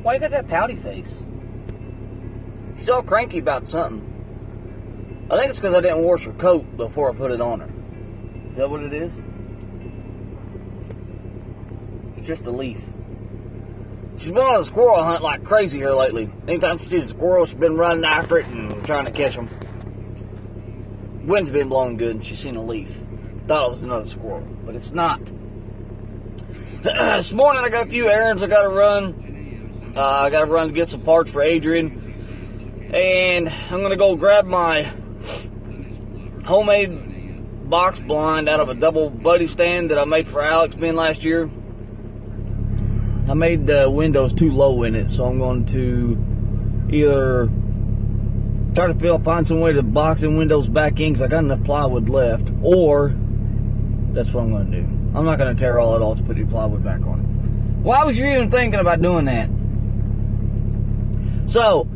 Why you got that pouty face? She's all cranky about something. I think it's because I didn't wash her coat before I put it on her. Is that what it is? It's just a leaf. She's been on a squirrel hunt like crazy here lately. Anytime she sees a squirrel, she's been running after it and trying to catch them. Wind's been blowing good and she's seen a leaf. Thought it was another squirrel, but it's not. This morning I got a few errands I gotta run. I gotta run to get some parts for Adrian. And I'm gonna go grab my homemade box blind out of a double buddy stand that I made for Alex Ben last year. I made the windows too low in it, so I'm going to either try to find some way to box the windows back in because I got enough plywood left, or that's what I'm going to do. I'm not going to tear all it off to put the plywood back on it. Why was you even thinking about doing that? So,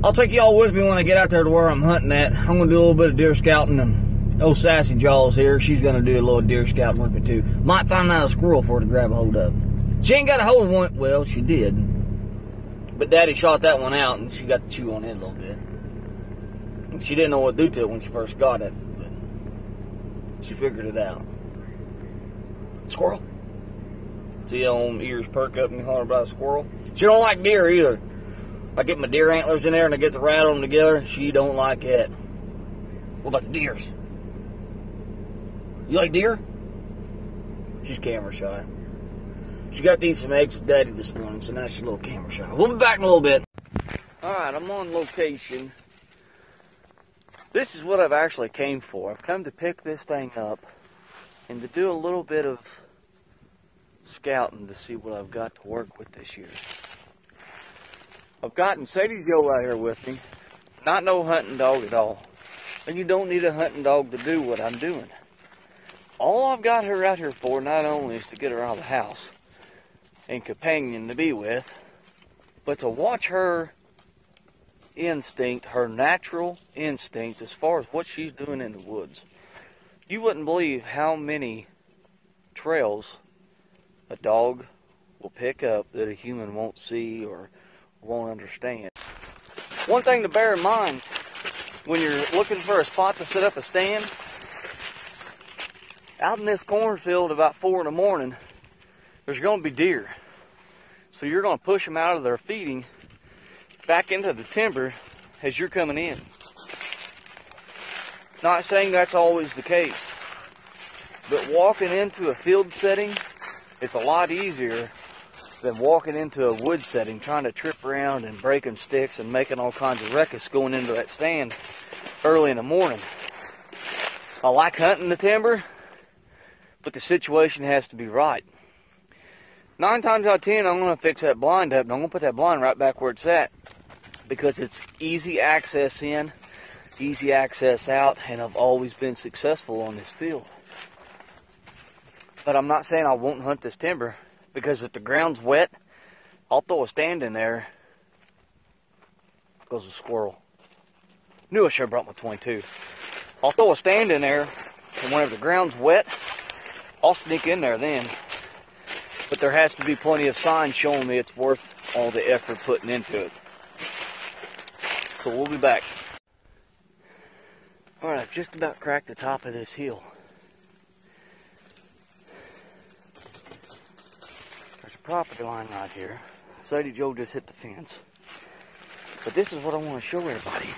I'll take y'all with me when I get out there to where I'm hunting at. I'm going to do a little bit of deer scouting, and old Sassy Jaws here, she's going to do a little deer scouting with me too. Might find out a squirrel for her to grab a hold of. She ain't got a hold of one. Well, she did. But Daddy shot that one out, and she got to chew on it a little bit. And she didn't know what to do to it when she first got it, but she figured it out. Squirrel. See how them ears perk up and holler about a squirrel? She don't like deer either. I get my deer antlers in there and I get to rattle them together. She don't like it. What about the deers? You like deer? She's camera shy. She got to eat some eggs with Daddy this morning, so now she's a little camera shy. We'll be back in a little bit. Alright, I'm on location. This is what I've actually came for. I've come to pick this thing up and to do a little bit of scouting to see what I've got to work with this year. I've gotten Sadie Joe out here with me. Not no hunting dog at all. And you don't need a hunting dog to do what I'm doing. All I've got her out here for not only is to get her out of the house and companion to be with, but to watch her instinct, her natural instinct as far as what she's doing in the woods. You wouldn't believe how many trails a dog will pick up that a human won't see or won't understand. One thing to bear in mind when you're looking for a spot to set up a stand, out in this cornfield about 4 in the morning, there's going to be deer. So you're going to push them out of their feeding back into the timber as you're coming in. Not saying that's always the case, but walking into a field setting, it's a lot easier than walking into a wood setting, trying to trip around and breaking sticks and making all kinds of ruckus going into that stand early in the morning. I like hunting the timber, but the situation has to be right. 9 times out of 10, I'm going to fix that blind up, and I'm going to put that blind right back where it's at, because it's easy access in, easy access out, and I've always been successful on this field. But I'm not saying I won't hunt this timber, because if the ground's wet, I'll throw a stand in there. Goes a squirrel. Knew I should have brought my 22. I'll throw a stand in there, and whenever the ground's wet, I'll sneak in there then. But there has to be plenty of signs showing me it's worth all the effort putting into it. So we'll be back. Alright, I've just about cracked the top of this hill. There's a property line right here. Sadie Joe just hit the fence. But this is what I want to show everybody.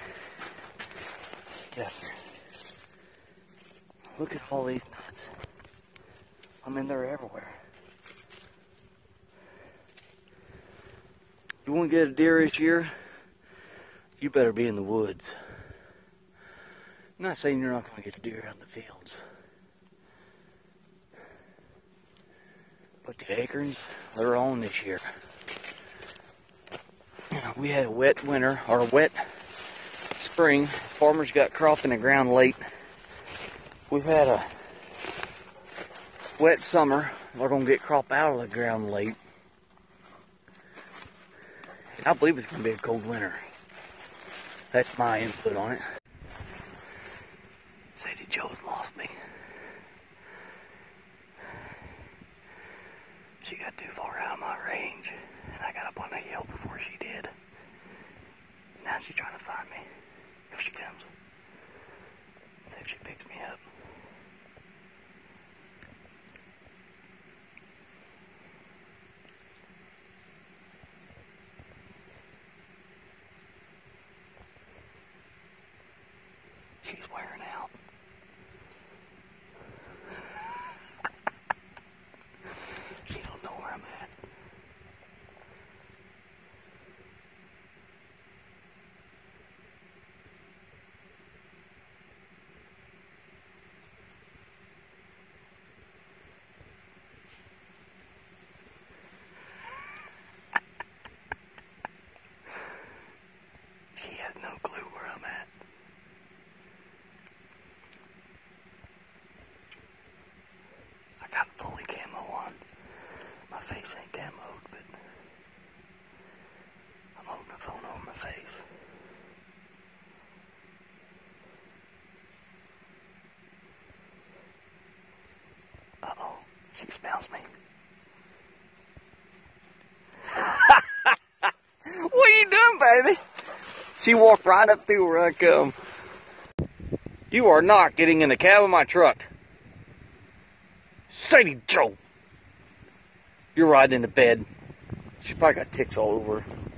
Get out here. Look at all these nuts. I mean, they're everywhere. You want to get a deer this year, you better be in the woods. I'm not saying you're not going to get a deer out in the fields. But the acorns, they're on this year. We had a wet winter, or a wet spring. Farmers got crop in the ground late. We've had a wet summer. We're going to get crop out of the ground late. And I believe it's going to be a cold winter. That's my input on it. Sadie Joe's lost me. She got got too far out of my range, and I got up on the hill before she did. Now she's trying to find me. Here she comes. See if she picks me up. She's wearing out. She don't know where I'm at. She has no clue where I'm at. I got fully camo on. My face ain't camoed, but I'm holding the phone over my face. Uh-oh, she smells me. What are you doing, baby? She walked right up through where I come. You are not getting in the cab of my truck. Sadie Joe. You're riding in the bed. She probably got ticks all over her.